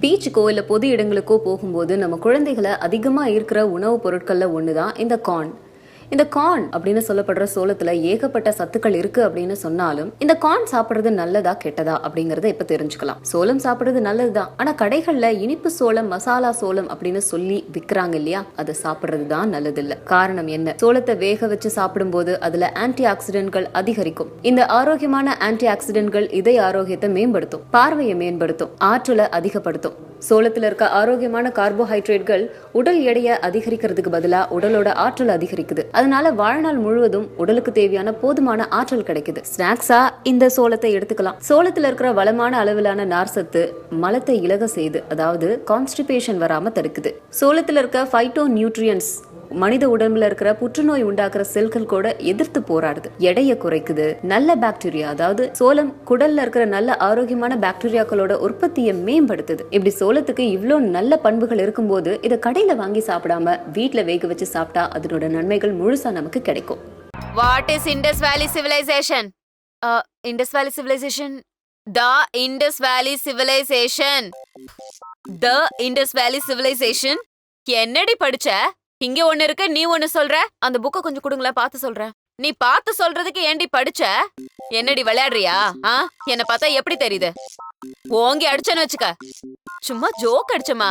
பீச்சுக்கோ இல்ல பொது இடங்களுக்கோ போகும்போது நம்ம குழந்தைகளை அதிகமா ஈர்க்கிற உணவுப் பொருட்கள்ல ஒண்ணுதான் இந்த கார்ன். இந்த கார்ன் அப்படின்னு சொல்லப்படுற சோளத்துல ஏகப்பட்ட சத்துக்கள் இருக்கு அப்படின்னு சொன்னாலும் இந்த கார்ன் சாப்பிடுறது நல்லதா கெட்டதா அப்படிங்கறத இப்ப தெரிஞ்சுக்கலாம். சோளம் சாப்பிடுறது நல்லதுதான், ஆனா கடைகள்ல இனிப்பு சோளம், மசாலா சோளம் அப்படின்னு சொல்லி விக்கிறாங்க இல்லையா, அதை சாப்பிடுறது தான் நல்லது இல்ல. காரணம் என்ன? சோளத்தை வேக வச்சு சாப்பிடும் போது அதுல ஆன்டி ஆக்சிடென்ட்கள் அதிகரிக்கும். இந்த ஆரோக்கியமான ஆன்டி ஆக்சிடென்ட்கள் இதய ஆரோக்கியத்தை மேம்படுத்தும், பார்வையை மேம்படுத்தும், ஆற்றலை அதிகப்படுத்தும். சோளத்துல இருக்க ஆரோக்கியமான கார்போஹைட்ரேட்கள் உடல் எடையை அதிகரிக்கிறதுக்கு பதிலா உடலோட ஆற்றல் அதிகரிக்குது. அதனால வாழ்நாள் முழுவதும் உடலுக்கு தேவையான போதுமான ஆற்றல் கிடைக்குது. ஸ்நாக்ஸா இந்த சோளத்தை எடுத்துக்கலாம். சோளத்துல இருக்கிற வளமான அளவிலான நார்சத்து மலத்தை இலக செய்து, அதாவது கான்ஸ்டிபேஷன் வராம தடுக்குது. சோளத்துல இருக்க பைட்டோ நியூட்ரியன்ஸ் மனித உடம்புல இருக்கிற புற்றுநோய் உண்டாக்குற செல்கள் கூட எதிர்த்து போராடுது, எடையை குறைக்குது. நல்ல பாக்டீரியா, அதாவது சோளம் குடல்ல இருக்கிற நல்ல ஆரோக்கியமான பாக்டீரியாக்களோட உற்பத்தியை மேம்படுத்துது. இப்படி சோளத்துக்கு இவ்ளோ நல்ல பண்புகள் இருக்கும்போது இதை கடையில வாங்கி சாப்பிடாம வீட்டுல வேக வச்சு சாப்பிட்டா அதனோட நன்மைகள் முழுசா நமக்கு கிடைக்கும். What is Indus Valley Civilization? Indus Valley Civilization. The Indus Valley Civilization. The Indus Valley Civilization. என்னடி படிச்ச? இங்க ஒண்ணு இருக்கு, நீ ஒண்ணு சொல்ற. அந்த புக்க கொஞ்சம் கொடுங்களேன், பார்த்து சொல்றேன். நீ பார்த்து சொல்றதுக்கு ஏண்டி படிச்ச? என்னடி விளையாடுறியா? என்ன பார்த்தா எப்படி தெரியுது? ஓங்கி அடிச்சேன்னு வச்சுக்க. சும்மா ஜோக் அடிச்சமா.